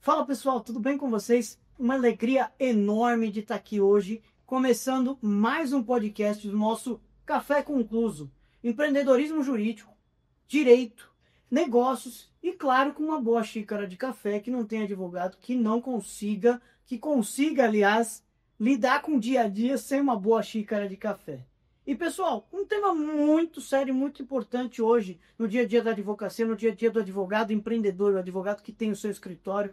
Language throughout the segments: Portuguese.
Fala pessoal, tudo bem com vocês? Uma alegria enorme de estar aqui hoje, começando mais um podcast do nosso Café Concluso. Empreendedorismo jurídico, direito, negócios e claro com uma boa xícara de café que não tem advogado que consiga, aliás, lidar com o dia a dia sem uma boa xícara de café. E pessoal, um tema muito sério, muito importante hoje, no dia a dia da advocacia, no dia a dia do advogado empreendedor, o advogado que tem o seu escritório,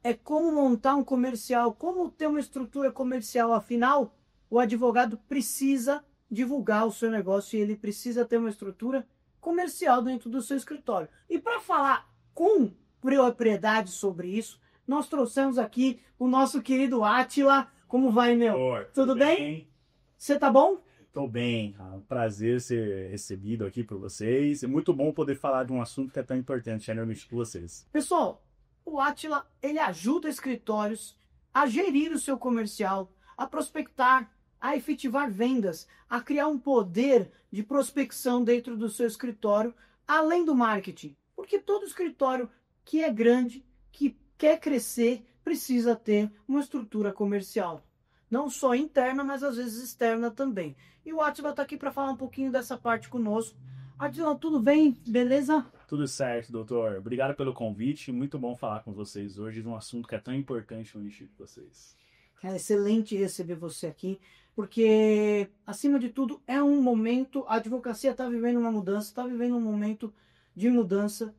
é como montar um comercial, como ter uma estrutura comercial. Afinal, o advogado precisa divulgar o seu negócio e ele precisa ter uma estrutura comercial dentro do seu escritório. E para falar com propriedade sobre isso, nós trouxemos aqui o nosso querido Átila. Como vai, meu? Oi, Tudo bem? Você tá bom? Tô bem. É um prazer ser recebido aqui por vocês. É muito bom poder falar de um assunto que é tão importante, generalmente, com vocês. Pessoal, o Átila, ele ajuda escritórios a gerir o seu comercial, a prospectar, a efetivar vendas, a criar um poder de prospecção dentro do seu escritório, além do marketing. Porque todo escritório que é grande, que quer crescer, precisa ter uma estrutura comercial. Não só interna, mas às vezes externa também. E o Átila está aqui para falar um pouquinho dessa parte conosco. Átila, tudo bem? Beleza? Tudo certo, doutor. Obrigado pelo convite. Muito bom falar com vocês hoje de um assunto que é tão importante no nicho de vocês. É excelente receber você aqui, porque, acima de tudo, é um momento, a advocacia está vivendo uma mudança, está vivendo um momento de mudança,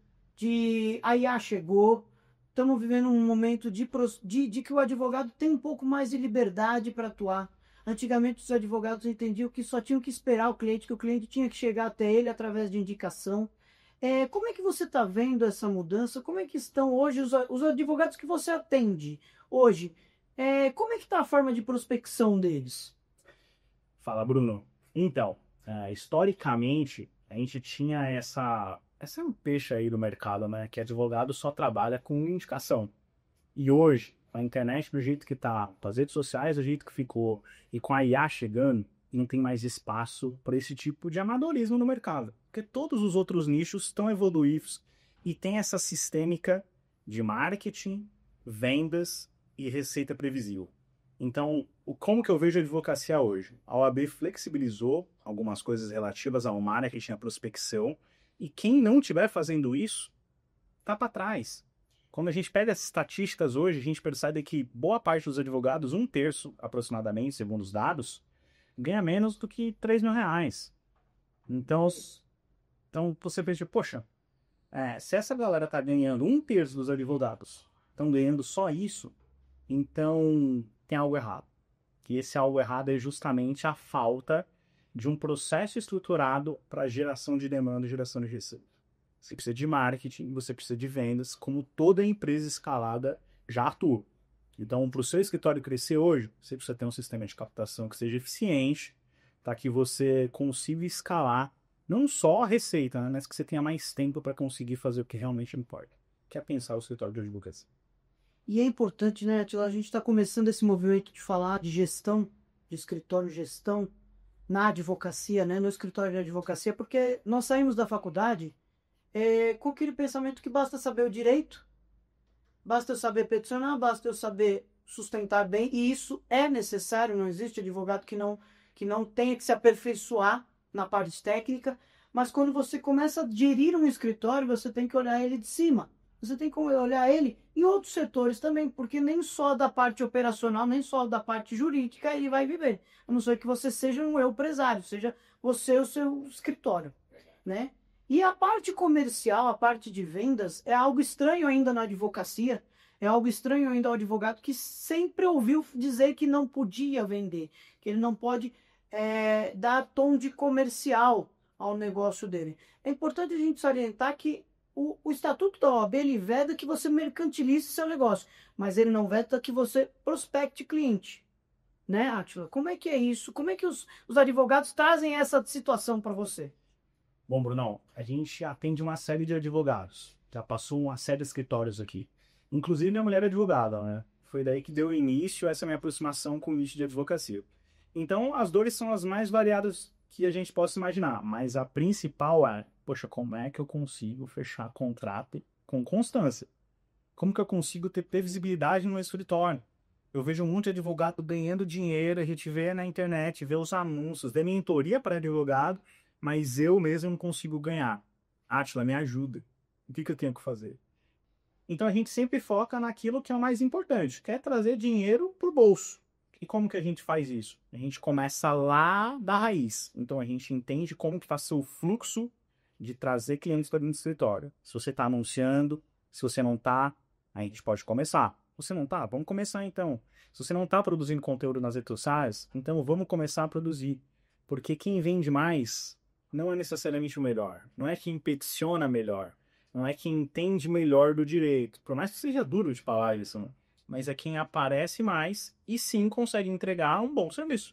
a IA chegou, estamos vivendo um momento de que o advogado tem um pouco mais de liberdade para atuar. Antigamente, os advogados entendiam que só tinham que esperar o cliente, que o cliente tinha que chegar até ele através de indicação. Como é que você está vendo essa mudança? Como é que estão hoje os advogados que você atende hoje? Como é que está a forma de prospecção deles? Fala, Bruno. Então, historicamente, a gente tinha essa peixe aí do mercado, né? Que advogado só trabalha com indicação. E hoje, a internet do jeito que tá, as redes sociais do jeito que ficou, e com a IA chegando, não tem mais espaço para esse tipo de amadorismo no mercado. Porque todos os outros nichos estão evoluídos e tem essa sistêmica de marketing, vendas e receita previsível. Então, como que eu vejo a advocacia hoje? A OAB flexibilizou algumas coisas relativas ao marketing, à prospecção, e quem não estiver fazendo isso, tá para trás. Quando a gente pega as estatísticas hoje, a gente percebe que boa parte dos advogados, um terço aproximadamente, segundo os dados, ganha menos do que R$ 3.000. Então você pensa, poxa, se essa galera tá ganhando um terço dos advogados, estão ganhando só isso, então tem algo errado. E esse algo errado é justamente a falta de um processo estruturado para geração de demanda e geração de receita. Você precisa de marketing, você precisa de vendas, como toda empresa escalada já atua. Então, para o seu escritório crescer hoje, você precisa ter um sistema de captação que seja eficiente, para que você consiga escalar não só a receita, né, mas que você tenha mais tempo para conseguir fazer o que realmente importa, que é pensar o escritório de advocacia. E é importante, né, Attila, a gente está começando esse movimento de falar de gestão, de escritório gestão na advocacia, né, no escritório de advocacia, porque nós saímos da faculdade com aquele pensamento que basta saber o direito, basta eu saber peticionar, basta eu saber sustentar bem, e isso é necessário, não existe advogado que não tenha que se aperfeiçoar na parte técnica, mas quando você começa a gerir um escritório, você tem que olhar ele de cima. Você tem que olhar ele em outros setores também, porque nem só da parte operacional, nem só da parte jurídica ele vai viver. A não ser que você seja um empresário, seja você o seu escritório, né? E a parte comercial, a parte de vendas, é algo estranho ainda na advocacia, é algo estranho ainda ao advogado que sempre ouviu dizer que não podia vender, que ele não pode dar tom de comercial ao negócio dele. É importante a gente salientar que o Estatuto da OAB ele veda que você mercantilize seu negócio, mas ele não veda que você prospecte cliente. Né, Átila? Como é que é isso? Como é que os advogados trazem essa situação para você? Bom, Brunão, a gente atende uma série de advogados. Já passou uma série de escritórios aqui. Inclusive, minha mulher é advogada, né? Foi daí que deu início essa minha aproximação com o nicho de advocacia. Então, as dores são as mais variadas que a gente possa imaginar, mas a principal é, poxa, como é que eu consigo fechar contrato com constância? Como que eu consigo ter previsibilidade no meu escritório? Eu vejo um monte de advogado ganhando dinheiro, a gente vê na internet, vê os anúncios, vê mentoria para advogado, mas eu mesmo não consigo ganhar. Átila, me ajuda. O que eu tenho que fazer? Então a gente sempre foca naquilo que é o mais importante, que é trazer dinheiro para o bolso. E como que a gente faz isso? A gente começa lá da raiz. Então a gente entende como que vai ser o fluxo de trazer clientes para dentro do escritório. Se você está anunciando, se você não está, a gente pode começar. Você não está? Vamos começar então. Se você não está produzindo conteúdo nas redes sociais, então vamos começar a produzir. Porque quem vende mais não é necessariamente o melhor. Não é quem peticiona melhor. Não é quem entende melhor do direito. Por mais que seja duro de falar isso, né? Mas é quem aparece mais e sim consegue entregar um bom serviço.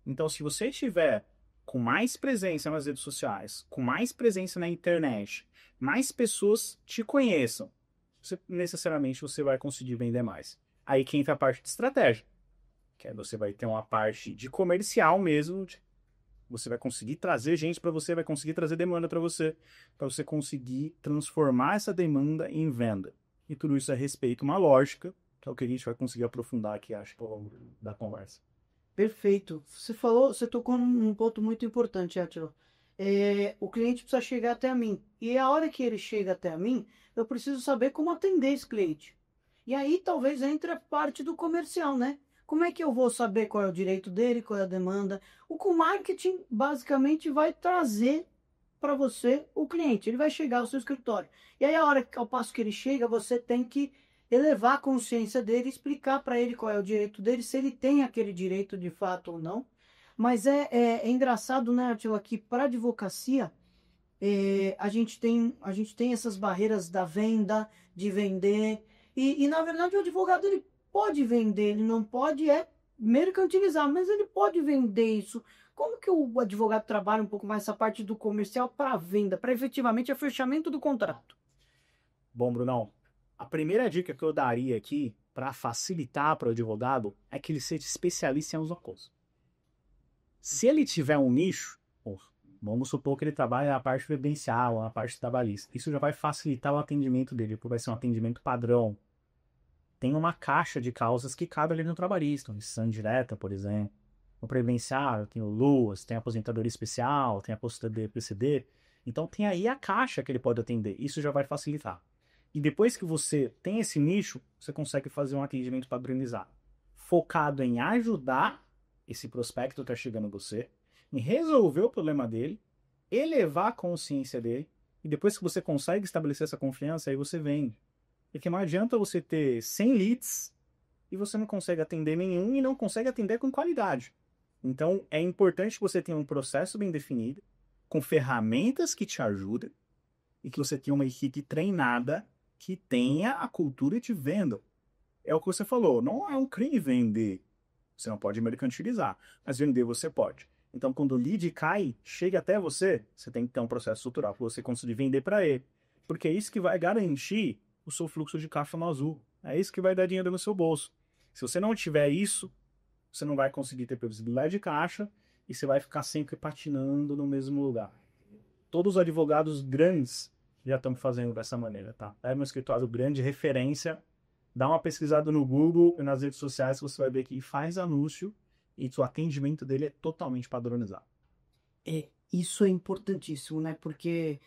Então, se você estiver com mais presença nas redes sociais, com mais presença na internet, mais pessoas te conheçam, necessariamente você vai conseguir vender mais. Aí que entra a parte de estratégia, que é você vai ter uma parte de comercial mesmo, você vai conseguir trazer gente para você, vai conseguir trazer demanda para você conseguir transformar essa demanda em venda. E tudo isso é respeito a uma lógica, que é o que a gente vai conseguir aprofundar aqui, acho, ao longo da conversa. Perfeito. Você tocou num ponto muito importante, Átila. O cliente precisa chegar até a mim. E a hora que ele chega até a mim, eu preciso saber como atender esse cliente. E aí talvez entre a parte do comercial, né? Como é que eu vou saber qual é o direito dele, qual é a demanda? O que o marketing basicamente vai trazer para você o cliente. Ele vai chegar ao seu escritório. E aí, ao passo que ele chega, você tem que elevar a consciência dele, explicar para ele qual é o direito dele, se ele tem aquele direito de fato ou não. Mas é engraçado, né, Atila, que para advocacia a gente tem essas barreiras da venda, de vender. E na verdade o advogado ele pode vender, ele não pode mercantilizar, mas ele pode vender isso. Como que o advogado trabalha um pouco mais essa parte do comercial para venda, para efetivamente o fechamento do contrato? Bom, Brunão, a primeira dica que eu daria aqui para facilitar para o advogado é que ele seja especialista em uso coisa. Se ele tiver um nicho, vamos supor que ele trabalha na parte previdencial, na parte trabalhista, isso já vai facilitar o atendimento dele, porque vai ser um atendimento padrão. Tem uma caixa de causas que cabe ali no trabalhista, uma decisão direta, por exemplo. No previdenciário tem o LUAS, tem a aposentadoria especial, tem a aposentadoria PCD. Então tem aí a caixa que ele pode atender. Isso já vai facilitar. E depois que você tem esse nicho, você consegue fazer um atendimento padronizado, focado em ajudar esse prospecto que está chegando a você, em resolver o problema dele, elevar a consciência dele, e depois que você consegue estabelecer essa confiança, aí você vende. Porque não adianta você ter 100 leads e você não consegue atender nenhum e não consegue atender com qualidade. Então, é importante que você tenha um processo bem definido, com ferramentas que te ajudem e que você tenha uma equipe treinada que tenha a cultura de venda. É o que você falou, não é um crime vender. Você não pode mercantilizar, mas vender você pode. Então, quando o lead cai, chega até você, você tem que ter um processo estrutural para você conseguir vender para ele. Porque é isso que vai garantir o seu fluxo de caixa no azul. É isso que vai dar dinheiro no seu bolso. Se você não tiver isso, você não vai conseguir ter previsibilidade de caixa e você vai ficar sempre patinando no mesmo lugar. Todos os advogados grandes já estão fazendo dessa maneira, tá? É meu escritório grande, referência. Dá uma pesquisada no Google e nas redes sociais, você vai ver que faz anúncio e o atendimento dele é totalmente padronizado. Isso é importantíssimo, né? Porque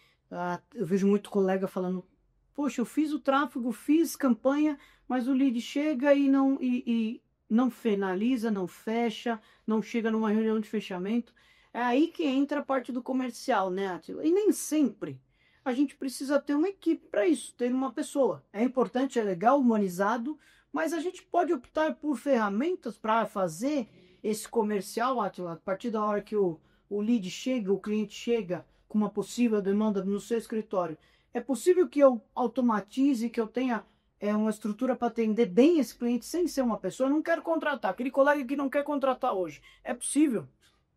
eu vejo muito colega falando, poxa, eu fiz o tráfego, fiz campanha, mas o lead chega e não finaliza, não fecha, não chega numa reunião de fechamento. É aí que entra a parte do comercial, né, Atila? E nem sempre a gente precisa ter uma equipe para isso, ter uma pessoa. É importante, é legal, humanizado, mas a gente pode optar por ferramentas para fazer esse comercial, Atila, a partir da hora que o lead chega, o cliente chega com uma possível demanda no seu escritório. É possível que eu automatize, que eu tenha uma estrutura para atender bem esse cliente sem ser uma pessoa? Eu não quero contratar, aquele colega que não quer contratar hoje. É possível?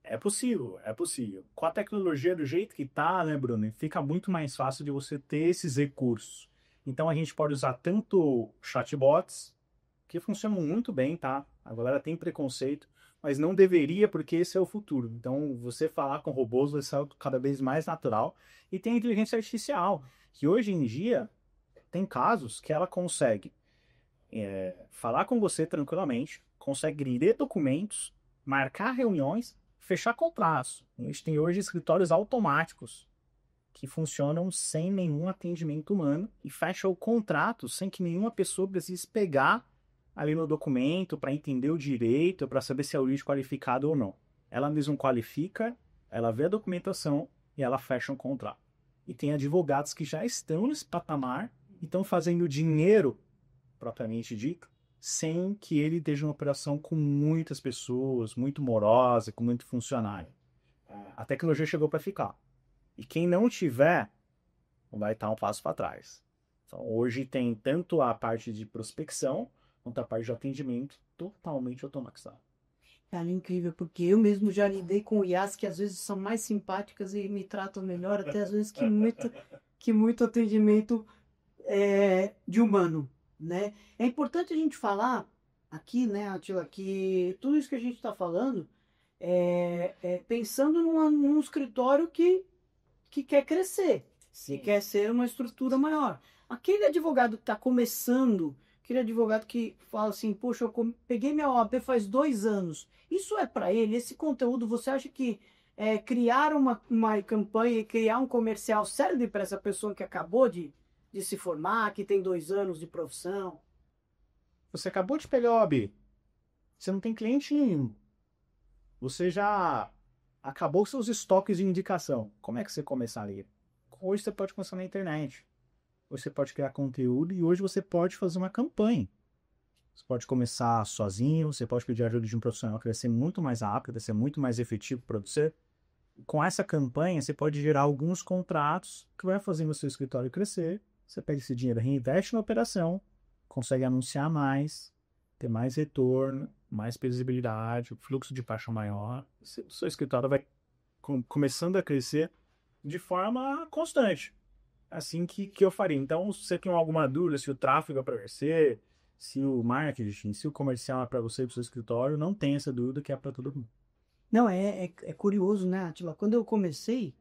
É possível, é possível. Com a tecnologia do jeito que tá, né, Bruno, fica muito mais fácil de você ter esses recursos. Então a gente pode usar tanto chatbots, que funcionam muito bem, tá? A galera tem preconceito, mas não deveria, porque esse é o futuro. Então você falar com robôs vai ser cada vez mais natural. E tem a inteligência artificial, que hoje em dia Tem casos que ela consegue falar com você tranquilamente, consegue ler documentos, marcar reuniões, fechar contratos. A gente tem hoje escritórios automáticos que funcionam sem nenhum atendimento humano e fecham o contrato sem que nenhuma pessoa precise pegar ali no documento para entender o direito, para saber se é o lead qualificado ou não. Ela mesmo qualifica, ela vê a documentação e ela fecha um contrato. E tem advogados que já estão nesse patamar e estão fazendo dinheiro, propriamente dito, sem que ele esteja uma operação com muitas pessoas, muito morosa, com muito funcionário. A tecnologia chegou para ficar. E quem não tiver, vai estar um passo para trás. Então, hoje tem tanto a parte de prospecção, quanto a parte de atendimento totalmente automatizada. Cara, incrível, porque eu mesmo já lidei com IAs que às vezes são mais simpáticas e me tratam melhor, até às vezes que muito atendimento de humano, né? É importante a gente falar aqui, né, Atila, que tudo isso que a gente está falando pensando num escritório que quer crescer, que quer ser uma estrutura maior. Aquele advogado que está começando, aquele advogado que fala assim, poxa, eu peguei minha OAB faz 2 anos, isso é para ele, esse conteúdo, você acha que criar uma campanha e criar um comercial serve para essa pessoa que acabou de se formar, que tem 2 anos de profissão? Você acabou de pegar o OAB, você não tem cliente nenhum, você já acabou seus estoques de indicação. Como é que você começaria? Hoje você pode começar na internet. Hoje você pode criar conteúdo e hoje você pode fazer uma campanha. Você pode começar sozinho, você pode pedir ajuda de um profissional que vai ser muito mais rápido, vai ser muito mais efetivo para você. Com essa campanha, você pode gerar alguns contratos que vai fazendo o seu escritório crescer. Você pega esse dinheiro, reinveste na operação, consegue anunciar mais, ter mais retorno, mais visibilidade, o fluxo de caixa maior. O seu escritório vai começando a crescer de forma constante. Assim que eu faria. Então, se você tem alguma dúvida se o tráfego é para você, se o marketing, se o comercial é para você e para o seu escritório, não tem essa dúvida que é para todo mundo. Não, é curioso, né, Atila? Quando eu comecei,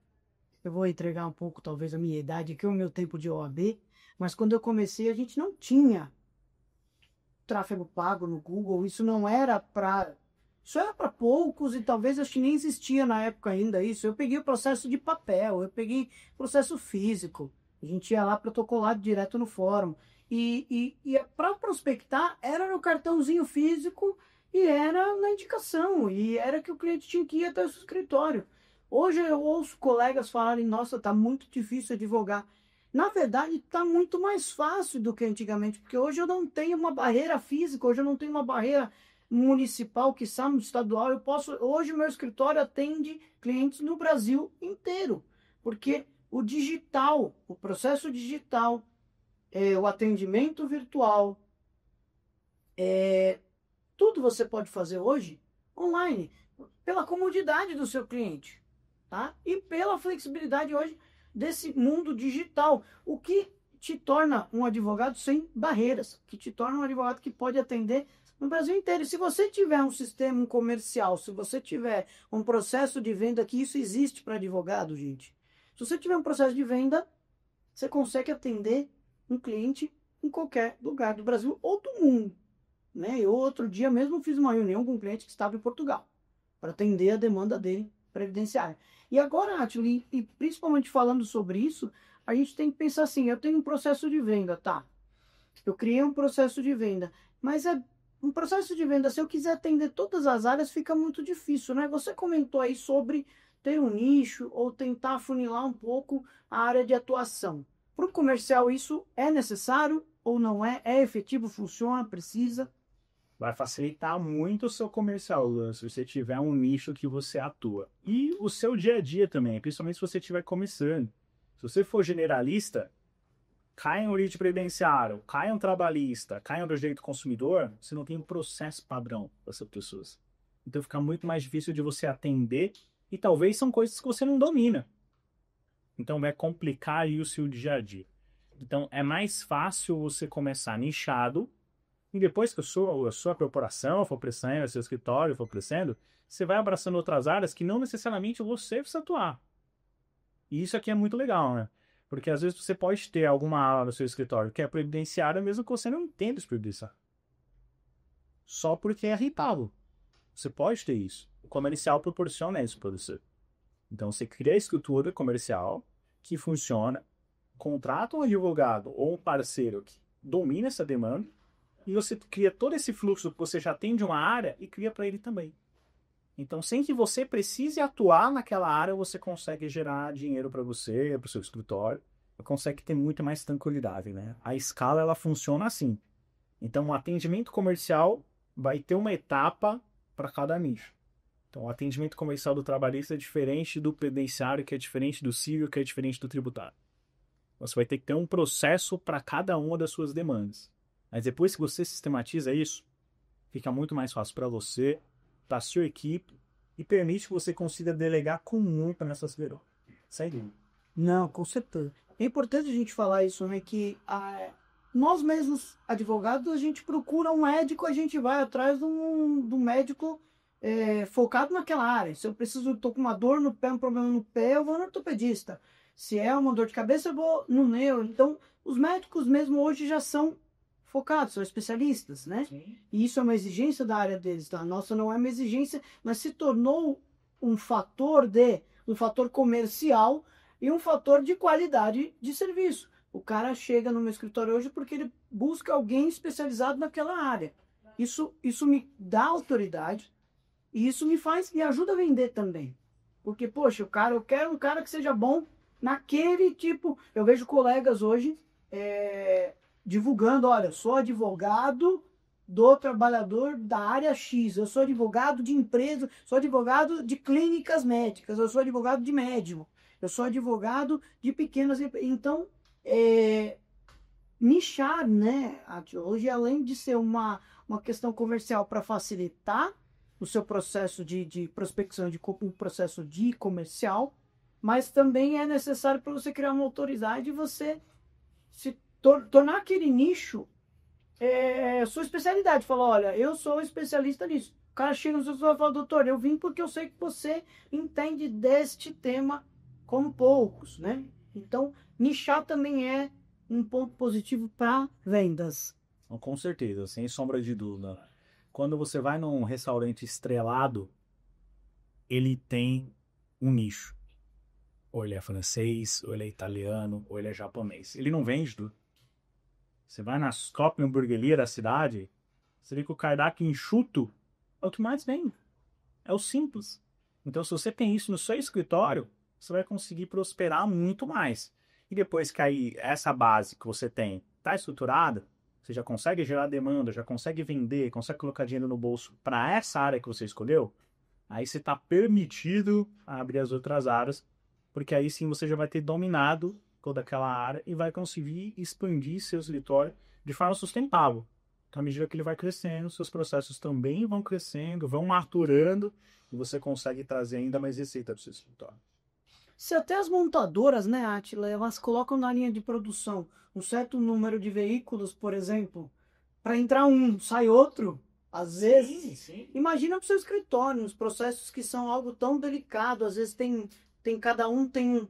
eu vou entregar um pouco, talvez, a minha idade aqui, o meu tempo de OAB, mas quando eu comecei, a gente não tinha tráfego pago no Google, isso não era para... Isso era para poucos e talvez acho que nem existia na época ainda isso. Eu peguei o processo de papel, eu peguei processo físico. A gente ia lá protocolado direto no fórum. E para prospectar era no cartãozinho físico e era na indicação. E era que o cliente tinha que ir até o escritório. Hoje eu ouço colegas falarem, nossa, tá muito difícil advogar. Na verdade, está muito mais fácil do que antigamente, porque hoje eu não tenho uma barreira física, hoje eu não tenho uma barreira municipal, que está no estadual. Hoje o meu escritório atende clientes no Brasil inteiro, porque o digital, o processo digital, o atendimento virtual, tudo você pode fazer hoje online, pela comodidade do seu cliente, tá? E pela flexibilidade hoje desse mundo digital, o que te torna um advogado sem barreiras, que te torna um advogado que pode atender no Brasil inteiro. E se você tiver um sistema comercial, se você tiver um processo de venda, que isso existe para advogado, gente. Se você tiver um processo de venda, você consegue atender um cliente em qualquer lugar do Brasil ou do mundo, né? Eu outro dia mesmo fiz uma reunião com um cliente que estava em Portugal para atender a demanda dele previdenciária. E agora, Atila, e principalmente falando sobre isso, a gente tem que pensar assim, eu tenho um processo de venda, tá? Eu criei um processo de venda, mas um processo de venda, se eu quiser atender todas as áreas, fica muito difícil, né? Você comentou aí sobre ter um nicho ou tentar afunilar um pouco a área de atuação. Para o comercial, isso é necessário ou não é? É efetivo, funciona, precisa? Vai facilitar muito o seu comercial, se você tiver um nicho que você atua. E o seu dia a dia também, principalmente se você estiver começando. Se você for generalista, cai um lead previdenciário, cai um trabalhista, cai um do direito do consumidor, você não tem um processo padrão para essas pessoas. Então fica muito mais difícil de você atender e talvez são coisas que você não domina. Então vai complicar aí o seu dia a dia. Então é mais fácil você começar nichado e depois que a sua corporação for crescendo, o seu escritório for crescendo, você vai abraçando outras áreas que não necessariamente você precisa atuar. E isso aqui é muito legal, né? Porque às vezes você pode ter alguma área no seu escritório que é previdenciária, mesmo que você não entenda os previdenciários. Só porque é rentável. Você pode ter isso. O comercial proporciona isso para você. Então você cria a estrutura comercial que funciona, contrata um advogado ou um parceiro que domina essa demanda e você cria todo esse fluxo que você já tem de uma área e cria para ele também. Então, sem que você precise atuar naquela área, você consegue gerar dinheiro para você, para o seu escritório, consegue ter muito mais tranquilidade, né? A escala, ela funciona assim. Então, o atendimento comercial vai ter uma etapa para cada nicho. Então, o atendimento comercial do trabalhista é diferente do previdenciário, que é diferente do civil, que é diferente do tributário. Você vai ter que ter um processo para cada uma das suas demandas. Mas depois que você sistematiza isso, fica muito mais fácil para você, para a sua equipe, e permite que você consiga delegar com muita nessas verões. Sem dúvida. Não, com certeza. É importante a gente falar isso, né? Que nós mesmos, advogados, a gente procura um médico, a gente vai atrás de um médico focado naquela área. Se eu tô com uma dor no pé, um problema no pé, eu vou no ortopedista. Se é uma dor de cabeça, eu vou no neuro. Então, os médicos mesmo hoje já são focados, são especialistas, né? Sim. E isso é uma exigência da área deles, tá? A nossa não é uma exigência, mas se tornou um fator comercial e um fator de qualidade de serviço. O cara chega no meu escritório hoje porque ele busca alguém especializado naquela área. Isso me dá autoridade e isso me ajuda a vender também. Porque, poxa, eu quero um cara que seja bom naquele tipo. Eu vejo colegas hoje divulgando, olha, eu sou advogado do trabalhador da área X, eu sou advogado de empresa, sou advogado de clínicas médicas, eu sou advogado de médico, eu sou advogado de pequenas empresas. Então, nichar, né? Hoje, além de ser uma questão comercial para facilitar o seu processo de prospecção, um processo de comercial, mas também é necessário para você criar uma autoridade e você se tornar aquele nicho sua especialidade. Fala, olha, eu sou especialista nisso. O cara chega no seu escritório e fala, doutor, eu vim porque eu sei que você entende deste tema como poucos, né? Então, nichar também é um ponto positivo para vendas. Com certeza, sem sombra de dúvida. Quando você vai num restaurante estrelado, ele tem um nicho. Ou ele é francês, ou ele é italiano, ou ele é japonês. Ele não vende tudo. Você vai nas top hamburgueria da cidade, você vê que o cardápio enxuto é o que mais vende. É o simples. Então, se você tem isso no seu escritório, você vai conseguir prosperar muito mais. E depois que aí essa base que você tem está estruturada, você já consegue gerar demanda, já consegue vender, consegue colocar dinheiro no bolso para essa área que você escolheu, aí você está permitido a abrir as outras áreas, porque aí sim você já vai ter dominado toda aquela área e vai conseguir expandir seu escritório de forma sustentável. Então, à medida que ele vai crescendo, seus processos também vão crescendo, vão maturando e você consegue trazer ainda mais receita para o seu escritório. Se até as montadoras, né, Átila, elas colocam na linha de produção um certo número de veículos, por exemplo, para entrar um, sai outro, às vezes. Sim. Imagina para o seu escritório, os processos que são algo tão delicado, às vezes cada um tem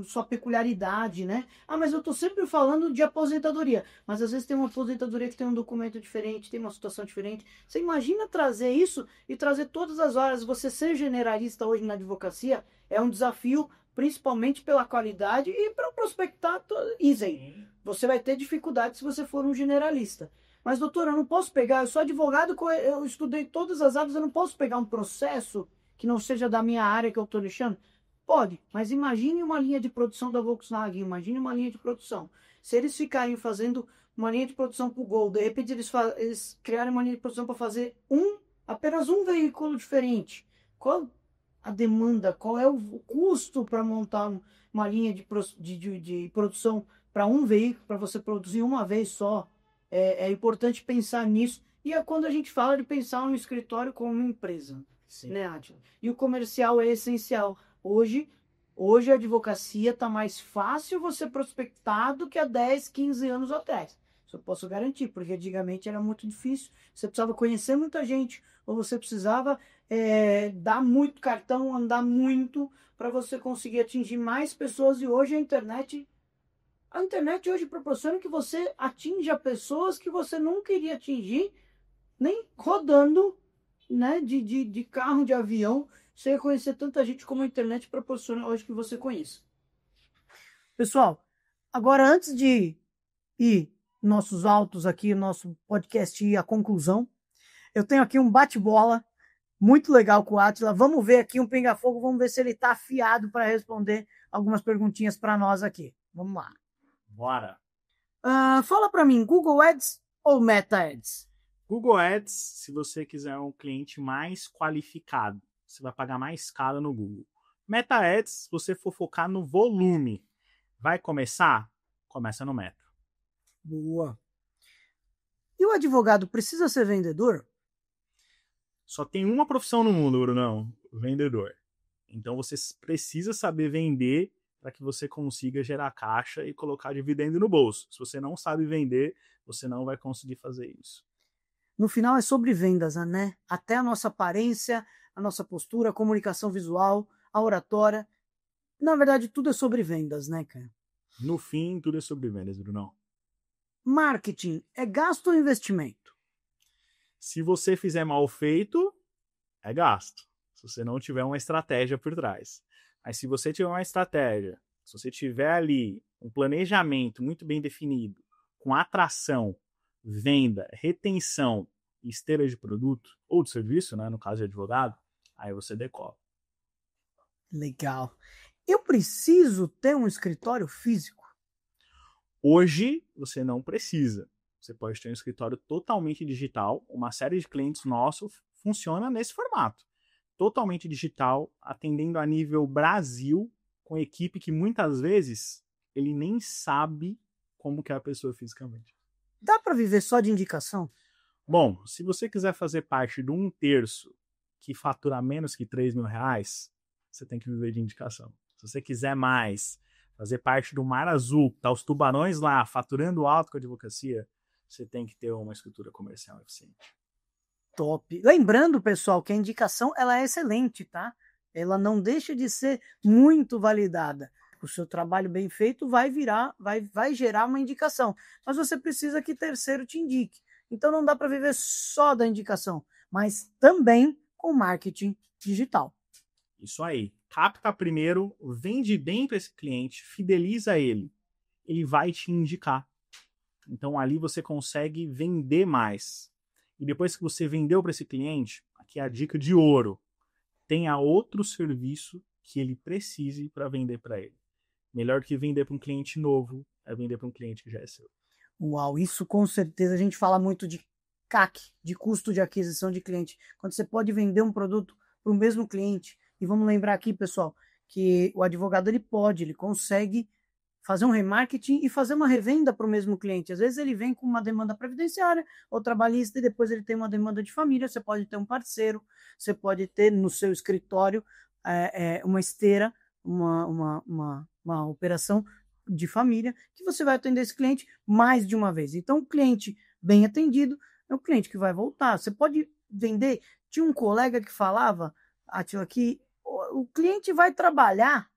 sua peculiaridade, né? Ah, mas eu tô sempre falando de aposentadoria, mas às vezes tem uma aposentadoria que tem um documento diferente, tem uma situação diferente. Você imagina trazer isso e trazer todas as horas, você ser generalista hoje na advocacia é um desafio, principalmente pela qualidade e para prospectar easy. Você vai ter dificuldade se você for um generalista. Mas, doutor, eu não posso pegar, eu sou advogado, eu estudei todas as áreas, eu não posso pegar um processo que não seja da minha área que eu estou deixando? Pode, mas imagine uma linha de produção da Volkswagen, imagine uma linha de produção. Se eles ficarem fazendo uma linha de produção para o Gol, de repente eles criarem uma linha de produção para fazer apenas um veículo diferente. Qual a demanda, qual é o custo para montar uma linha de produção para um veículo, para você produzir uma vez só? É importante pensar nisso. E é quando a gente fala de pensar um escritório como uma empresa, né, Átila? E o comercial é essencial. Hoje a advocacia está mais fácil você prospectar do que há 10, 15 anos atrás. Isso eu posso garantir, porque antigamente era muito difícil. Você precisava conhecer muita gente, ou você precisava dar muito cartão, andar muito para você conseguir atingir mais pessoas. E hoje a internet hoje proporciona que você atinja pessoas que você nunca iria atingir, nem rodando, né, de carro, de avião. Você ia conhecer tanta gente como a internet proporciona hoje que você conheça. Pessoal, agora antes de ir nossos autos aqui, nosso podcast ir à conclusão, eu tenho aqui um bate-bola muito legal com o Átila. Vamos ver aqui um pinga-fogo, vamos ver se ele está afiado para responder algumas perguntinhas para nós aqui. Vamos lá. Bora. Fala para mim, Google Ads ou Meta Ads? Google Ads, se você quiser um cliente mais qualificado, você vai pagar mais caro no Google. Meta Ads, se você for focar no volume, vai começar? Começa no Meta. Boa. E o advogado precisa ser vendedor? Só tem uma profissão no mundo, Brunão, vendedor. Então você precisa saber vender para que você consiga gerar caixa e colocar dividendo no bolso. Se você não sabe vender, você não vai conseguir fazer isso. No final é sobre vendas, né? Até a nossa aparência, a nossa postura, a comunicação visual, a oratória. Na verdade, tudo é sobre vendas, né, cara? No fim, tudo é sobre vendas, Brunão. Marketing é gasto ou investimento? Se você fizer mal feito, é gasto. Se você não tiver uma estratégia por trás. Mas se você tiver uma estratégia, se você tiver ali um planejamento muito bem definido, com atração, venda, retenção e esteira de produto, ou de serviço, né, no caso de advogado, aí você decola. Legal. Eu preciso ter um escritório físico? Hoje, você não precisa. Você pode ter um escritório totalmente digital. Uma série de clientes nossos funciona nesse formato. Totalmente digital, atendendo a nível Brasil, com equipe que muitas vezes ele nem sabe como que é a pessoa fisicamente. Dá para viver só de indicação? Bom, se você quiser fazer parte de 1/3 que fatura menos que R$3.000, você tem que viver de indicação. Se você quiser mais, fazer parte do Mar Azul, tá os tubarões lá faturando alto com a advocacia, você tem que ter uma estrutura comercial eficiente. Top. Lembrando, pessoal, que a indicação ela é excelente, tá? Ela não deixa de ser muito validada. O seu trabalho bem feito vai gerar uma indicação. Mas você precisa que terceiro te indique. Então não dá para viver só da indicação, mas também com marketing digital. Isso aí. Capta primeiro, vende bem para esse cliente, fideliza ele. Ele vai te indicar. Então ali você consegue vender mais. E depois que você vendeu para esse cliente, aqui é a dica de ouro. Tenha outro serviço que ele precise para vender para ele. Melhor que vender para um cliente novo é vender para um cliente que já é seu. Uau, isso com certeza. A gente fala muito de CAC, de custo de aquisição de cliente. Quando você pode vender um produto para o mesmo cliente. E vamos lembrar aqui, pessoal, que o advogado ele consegue fazer um remarketing e fazer uma revenda para o mesmo cliente. Às vezes ele vem com uma demanda previdenciária ou trabalhista e depois ele tem uma demanda de família. Você pode ter um parceiro, você pode ter no seu escritório uma esteira, uma operação de família que você vai atender esse cliente mais de uma vez. Então, o cliente bem atendido é um cliente que vai voltar. Você pode vender. Tinha um colega que falava, Átila, que o cliente vai trabalhar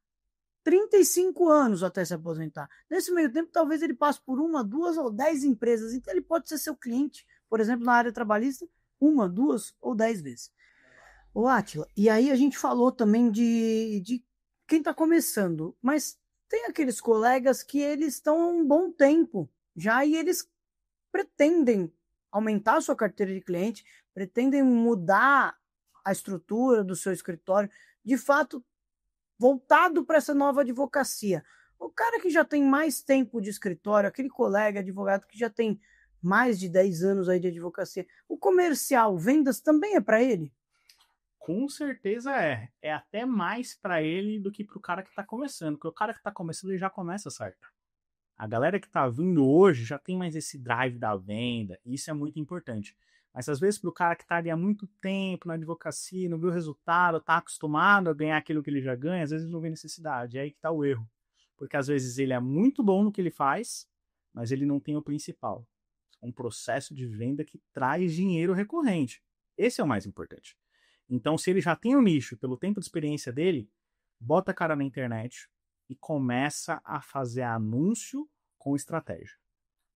35 anos até se aposentar. Nesse meio tempo, talvez ele passe por 1, 2 ou 10 empresas. Então, ele pode ser seu cliente, por exemplo, na área trabalhista, 1, 2 ou 10 vezes. Ô, Átila, e aí a gente falou também de quem está começando, mas tem aqueles colegas que eles estão há um bom tempo já e eles pretendem aumentar a sua carteira de cliente, pretendem mudar a estrutura do seu escritório, de fato, voltado para essa nova advocacia. O cara que já tem mais tempo de escritório, aquele colega advogado que já tem mais de 10 anos aí de advocacia, o comercial, vendas também é para ele? Com certeza é. É até mais para ele do que para o cara que está começando. Porque o cara que está começando, ele já começa certo. A galera que está vindo hoje já tem mais esse drive da venda. E isso é muito importante. Mas às vezes para o cara que está ali há muito tempo na advocacia, não viu o resultado, está acostumado a ganhar aquilo que ele já ganha, às vezes não vê necessidade. É aí que está o erro. Porque às vezes ele é muito bom no que ele faz, mas ele não tem o principal. Um processo de venda que traz dinheiro recorrente. Esse é o mais importante. Então, se ele já tem um nicho, pelo tempo de experiência dele, bota a cara na internet e começa a fazer anúncio com estratégia.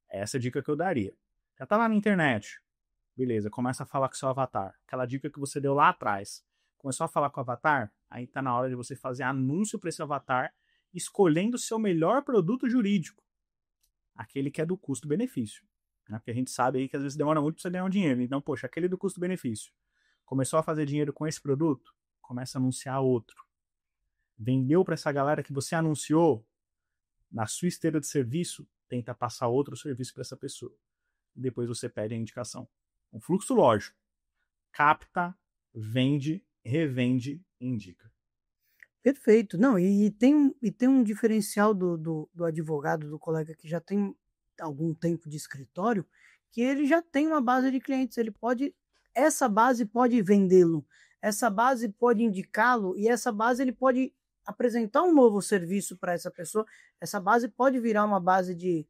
Essa é a dica que eu daria. Já tá lá na internet, beleza, começa a falar com seu avatar. Aquela dica que você deu lá atrás. Começou a falar com o avatar, aí tá na hora de você fazer anúncio para esse avatar, escolhendo o seu melhor produto jurídico. Aquele que é do custo-benefício. Né? Porque a gente sabe aí que às vezes demora muito para você ganhar um dinheiro. Então, poxa, aquele do custo-benefício. Começou a fazer dinheiro com esse produto? Começa a anunciar outro. Vendeu para essa galera que você anunciou? Na sua esteira de serviço, tenta passar outro serviço para essa pessoa. Depois você pede a indicação. Um fluxo lógico. Capta, vende, revende e indica. Perfeito. Não, e tem um diferencial do advogado, do colega que já tem algum tempo de escritório, que ele já tem uma base de clientes. Essa base pode vendê-lo, essa base pode indicá-lo, e essa base ele pode apresentar um novo serviço para essa pessoa. Essa base pode virar uma base de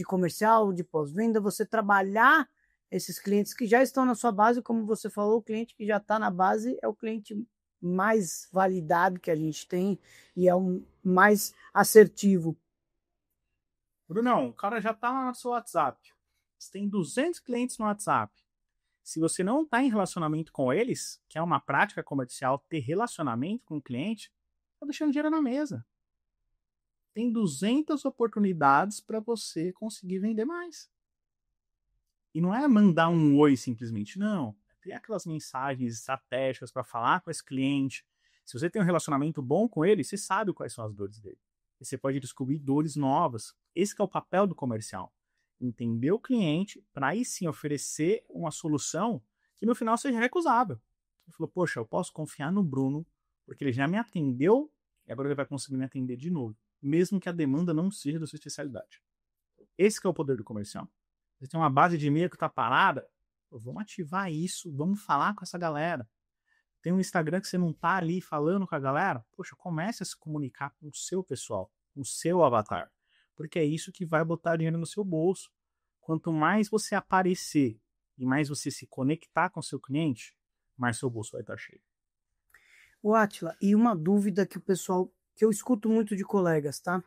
comercial, de pós-venda, você trabalhar esses clientes que já estão na sua base, como você falou, o cliente que já está na base é o cliente mais validado que a gente tem e é o mais assertivo. Brunão, o cara já está lá no seu WhatsApp. Você tem 200 clientes no WhatsApp. Se você não está em relacionamento com eles, que é uma prática comercial ter relacionamento com o cliente, está deixando dinheiro na mesa. Tem 200 oportunidades para você conseguir vender mais. E não é mandar um oi simplesmente, não. Tem aquelas mensagens estratégicas para falar com esse cliente. Se você tem um relacionamento bom com ele, você sabe quais são as dores dele. E você pode descobrir dores novas. Esse que é o papel do comercial. Entender o cliente para aí sim oferecer uma solução que no final seja recusável. Ele falou, poxa, eu posso confiar no Bruno, porque ele já me atendeu e agora ele vai conseguir me atender de novo, mesmo que a demanda não seja da sua especialidade. Esse que é o poder do comercial. Você tem uma base de e-mail que está parada, vamos ativar isso, vamos falar com essa galera. Tem um Instagram que você não está ali falando com a galera, poxa, comece a se comunicar com o seu pessoal, com o seu avatar, porque é isso que vai botar dinheiro no seu bolso. Quanto mais você aparecer e mais você se conectar com o seu cliente, mais seu bolso vai estar cheio. O Átila, e uma dúvida que que eu escuto muito de colegas, tá?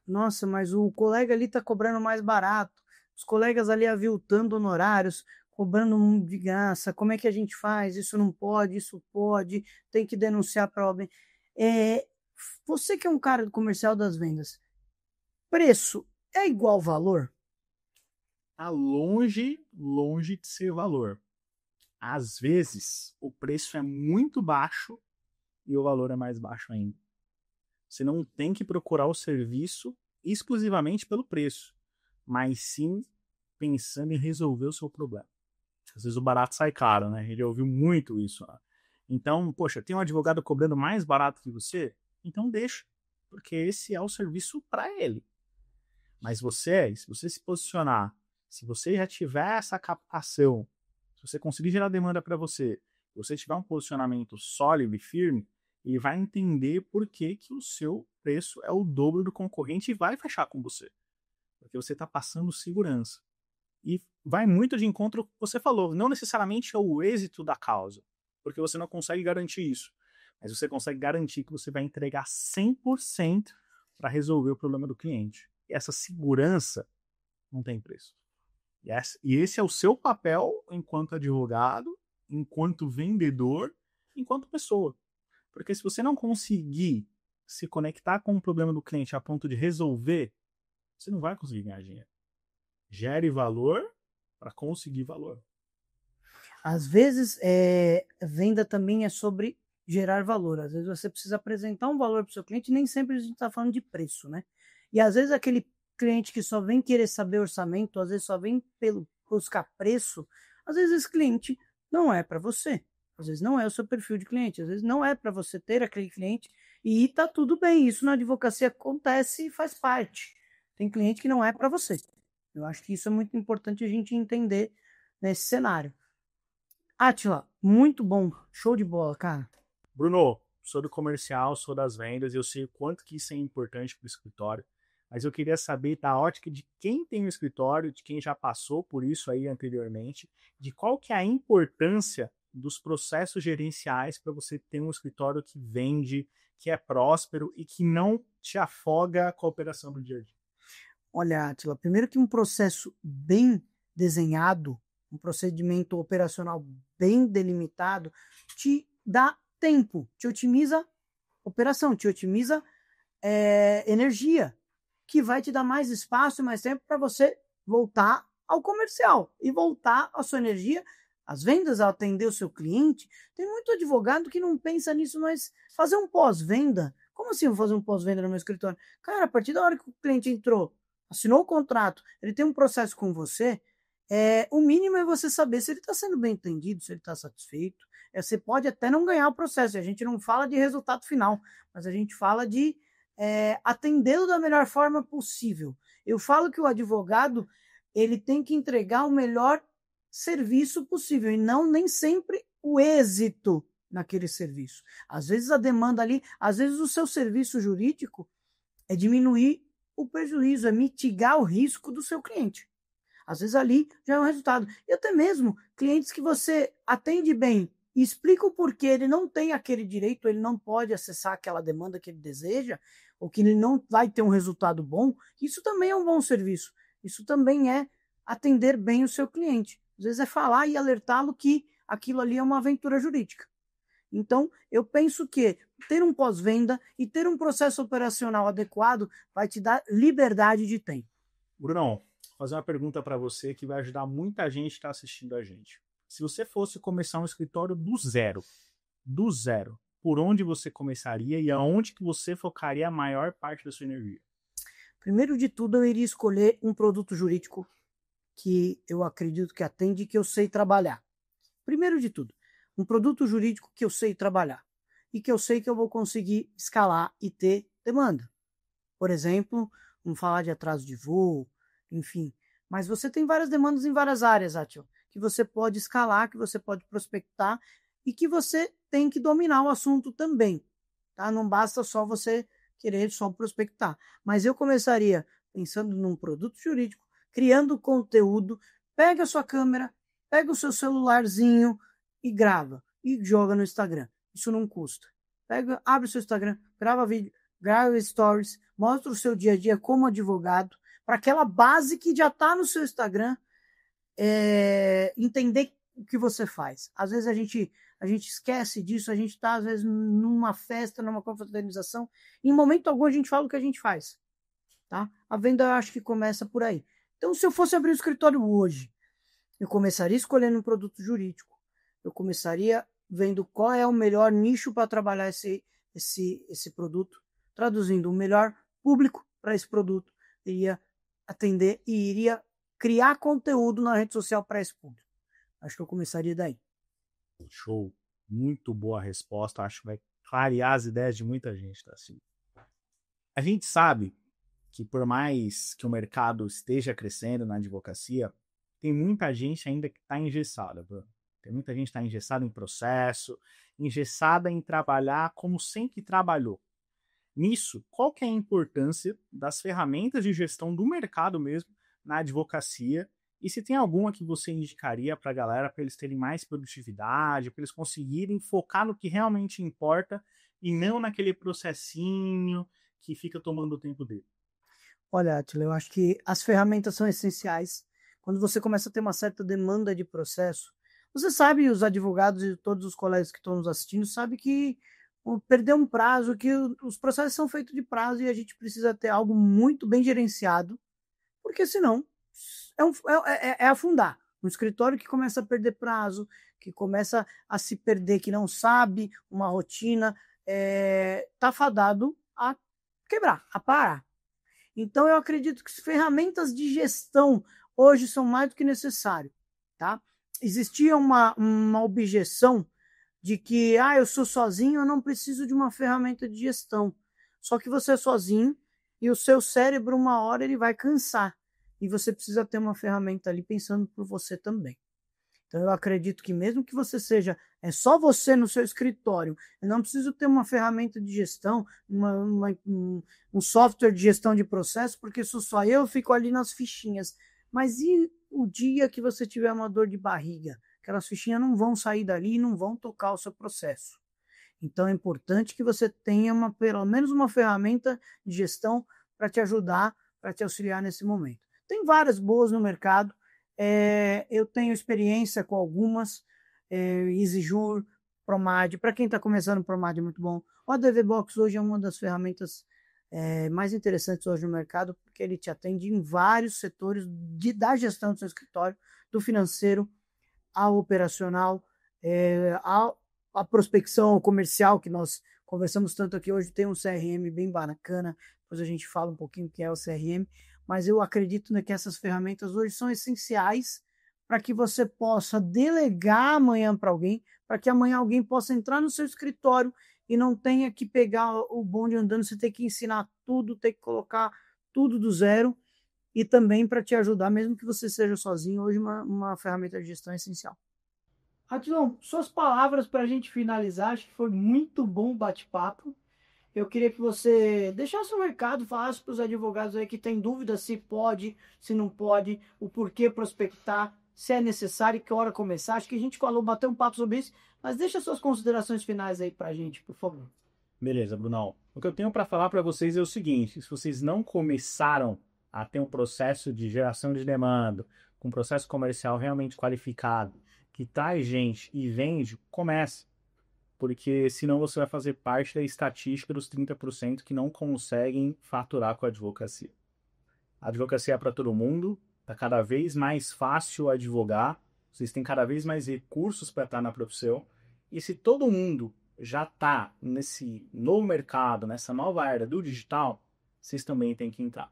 Nossa, mas o colega ali tá cobrando mais barato, os colegas ali aviltando honorários, cobrando de graça, como é que a gente faz? Isso não pode, isso pode, tem que denunciar para a OAB. Você que é um cara do comercial das vendas, preço é igual valor? Tá longe, longe de ser valor. Às vezes, o preço é muito baixo e o valor é mais baixo ainda. Você não tem que procurar o serviço exclusivamente pelo preço, mas sim pensando em resolver o seu problema. Às vezes o barato sai caro, né? Ele ouviu muito isso. Né? Então, poxa, tem um advogado cobrando mais barato que você? Então deixa, porque esse é o serviço para ele. Mas se você se posicionar, se você já tiver essa captação, se você conseguir gerar demanda para você, se você tiver um posicionamento sólido e firme, ele vai entender por que o seu preço é o dobro do concorrente e vai fechar com você. Porque você está passando segurança. E vai muito de encontro com o que você falou. Não necessariamente é o êxito da causa, porque você não consegue garantir isso. Mas você consegue garantir que você vai entregar 100% para resolver o problema do cliente. E essa segurança não tem preço. E esse é o seu papel enquanto advogado, enquanto vendedor, enquanto pessoa. Porque se você não conseguir se conectar com o problema do cliente a ponto de resolver, você não vai conseguir ganhar dinheiro. Gere valor para conseguir valor. Às vezes, venda também é sobre gerar valor. Às vezes você precisa apresentar um valor para o seu cliente, nem sempre a gente está falando de preço, né? E às vezes aquele cliente que só vem querer saber orçamento, às vezes só vem buscar preço, às vezes esse cliente não é para você. Às vezes não é o seu perfil de cliente, às vezes não é para você ter aquele cliente e tá tudo bem. Isso na advocacia acontece e faz parte. Tem cliente que não é para você. Eu acho que isso é muito importante a gente entender nesse cenário. Átila, muito bom. Show de bola, cara. Bruno, sou do comercial, sou das vendas, eu sei o quanto que isso é importante para o escritório, mas eu queria saber da ótica de quem tem o escritório, de quem já passou por isso aí anteriormente, de qual que é a importância dos processos gerenciais para você ter um escritório que vende, que é próspero e que não te afoga com a operação do dia a dia? Olha, Atila, primeiro que um processo bem desenhado, um procedimento operacional bem delimitado, te dá tempo, te otimiza operação, te otimiza energia, que vai te dar mais espaço e mais tempo para você voltar ao comercial e voltar a sua energia, as vendas, a atender o seu cliente. Tem muito advogado que não pensa nisso, mas fazer um pós-venda, como assim eu vou fazer um pós-venda no meu escritório? Cara, a partir da hora que o cliente entrou, assinou o contrato, ele tem um processo com você, o mínimo é você saber se ele está sendo bem entendido, se ele está satisfeito. Você pode até não ganhar o processo, a gente não fala de resultado final, mas a gente fala de atendê-lo da melhor forma possível. Eu falo que o advogado ele tem que entregar o melhor serviço possível e não nem sempre o êxito naquele serviço. Às vezes a demanda ali, às vezes o seu serviço jurídico é diminuir o prejuízo, é mitigar o risco do seu cliente. Às vezes ali já é um resultado. E até mesmo clientes que você atende bem e explica o porquê ele não tem aquele direito, ele não pode acessar aquela demanda que ele deseja, ou que ele não vai ter um resultado bom, isso também é um bom serviço. Isso também é atender bem o seu cliente. Às vezes é falar e alertá-lo que aquilo ali é uma aventura jurídica. Então, eu penso que ter um pós-venda e ter um processo operacional adequado vai te dar liberdade de tempo. Brunão, vou fazer uma pergunta para você que vai ajudar muita gente que está assistindo a gente. Se você fosse começar um escritório do zero, por onde você começaria e aonde que você focaria a maior parte da sua energia? Primeiro de tudo, eu iria escolher um produto jurídico que eu acredito que atende e que eu sei trabalhar. Primeiro de tudo, um produto jurídico que eu sei trabalhar e que eu sei que eu vou conseguir escalar e ter demanda. Por exemplo, vamos falar de atraso de voo, enfim. Mas você tem várias demandas em várias áreas, Atila, que você pode escalar, que você pode prospectar e que você tem que dominar o assunto também. Tá? Não basta só você querer só prospectar. Mas eu começaria pensando num produto jurídico, criando conteúdo, pega a sua câmera, pega o seu celularzinho e grava e joga no Instagram. Isso não custa. Abre o seu Instagram, grava vídeo, grava stories, mostra o seu dia a dia como advogado, para aquela base que já está no seu Instagram, entender o que você faz. Às vezes a gente esquece disso, a gente está às vezes numa festa, numa confraternização, e em momento algum a gente fala o que a gente faz. Tá? A venda eu acho que começa por aí. Então, se eu fosse abrir um escritório hoje, eu começaria escolhendo um produto jurídico. Eu começaria vendo qual é o melhor nicho para trabalhar esse produto, traduzindo o melhor público para esse produto. Iria atender e iria criar conteúdo na rede social para esse público. Acho que eu começaria daí. Show. Muito boa resposta. Acho que vai clarear as ideias de muita gente, tá assim. A gente sabe que por mais que o mercado esteja crescendo na advocacia, tem muita gente ainda que está engessada, Bruno. Tem muita gente que está engessada em processo, engessada em trabalhar como sempre trabalhou. Nisso, qual que é a importância das ferramentas de gestão do mercado mesmo na advocacia? E se tem alguma que você indicaria para a galera, para eles terem mais produtividade, para eles conseguirem focar no que realmente importa e não naquele processinho que fica tomando o tempo dele? Olha, Atila, eu acho que as ferramentas são essenciais. Quando você começa a ter uma certa demanda de processo, você sabe, os advogados e todos os colegas que estão nos assistindo, sabem que perder um prazo, que os processos são feitos de prazo e a gente precisa ter algo muito bem gerenciado, porque senão é afundar. Um escritório que começa a perder prazo, que começa a se perder, que não sabe uma rotina, está fadado a quebrar, a parar. Então, eu acredito que as ferramentas de gestão hoje são mais do que necessárias. Tá? Existia uma objeção de que eu sou sozinho, eu não preciso de uma ferramenta de gestão. Só que você é sozinho e o seu cérebro, uma hora, ele vai cansar. E você precisa ter uma ferramenta ali pensando por você também. Então, eu acredito que mesmo que você seja só você no seu escritório, eu não preciso ter uma ferramenta de gestão, um software de gestão de processo, porque sou só eu fico ali nas fichinhas. Mas e o dia que você tiver uma dor de barriga, aquelas fichinhas não vão sair dali e não vão tocar o seu processo. Então é importante que você tenha pelo menos uma ferramenta de gestão para te ajudar, para te auxiliar nesse momento. Tem várias boas no mercado, eu tenho experiência com algumas, EasyJur, Promad, para quem está começando, Promad é muito bom. O ADV Box hoje é uma das ferramentas mais interessantes hoje no mercado, porque ele te atende em vários setores da gestão do seu escritório, do financeiro ao operacional, a prospecção, o comercial, que nós conversamos tanto aqui hoje. Tem um CRM bem bacana, depois a gente fala um pouquinho o que é o CRM, mas eu acredito que essas ferramentas hoje são essenciais para que você possa delegar amanhã para alguém, para que amanhã alguém possa entrar no seu escritório e não tenha que pegar o bonde andando, você tem que ensinar tudo, ter que colocar tudo do zero, e também para te ajudar, mesmo que você seja sozinho, hoje uma ferramenta de gestão é essencial. Atilon, suas palavras para a gente finalizar, acho que foi muito bom o bate-papo. Eu queria que você deixasse um recado, falasse para os advogados aí que tem dúvida se pode, se não pode, o porquê prospectar, se é necessário e que hora começar. Acho que a gente falou, bateu um papo sobre isso, mas deixa suas considerações finais aí para a gente, por favor. Beleza, Brunão. O que eu tenho para falar para vocês é o seguinte: se vocês não começaram a ter um processo de geração de demanda, com um processo comercial realmente qualificado, que traz gente e vende, comece. Porque senão você vai fazer parte da estatística dos 30% que não conseguem faturar com a advocacia. A advocacia é para todo mundo, está cada vez mais fácil advogar, vocês têm cada vez mais recursos para estar na profissão, e se todo mundo já está nesse novo mercado, nessa nova era do digital, vocês também têm que entrar.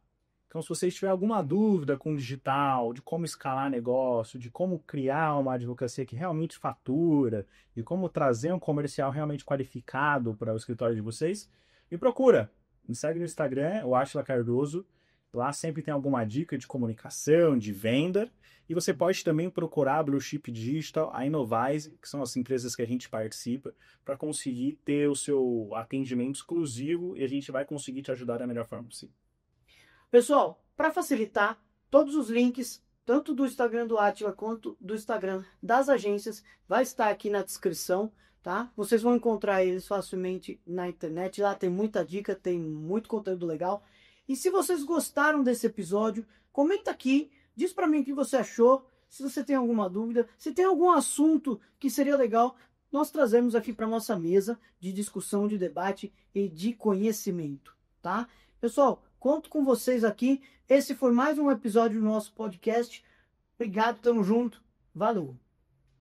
Então, se vocês tiverem alguma dúvida com o digital, de como escalar negócio, de como criar uma advocacia que realmente fatura, de como trazer um comercial realmente qualificado para o escritório de vocês, me procura. Me segue no Instagram, o Átila Cardoso. Lá sempre tem alguma dica de comunicação, de venda. E você pode também procurar a Blue Chip Digital, a Innovise, que são as empresas que a gente participa, para conseguir ter o seu atendimento exclusivo e a gente vai conseguir te ajudar da melhor forma possível. Pessoal, para facilitar, todos os links, tanto do Instagram do Átila quanto do Instagram das agências, vai estar aqui na descrição, tá? Vocês vão encontrar eles facilmente na internet, lá tem muita dica, tem muito conteúdo legal. E se vocês gostaram desse episódio, comenta aqui, diz para mim o que você achou, se você tem alguma dúvida, se tem algum assunto que seria legal, nós trazemos aqui para nossa mesa de discussão, de debate e de conhecimento, tá? Pessoal, conto com vocês aqui. Esse foi mais um episódio do nosso podcast. Obrigado, tamo junto. Valeu!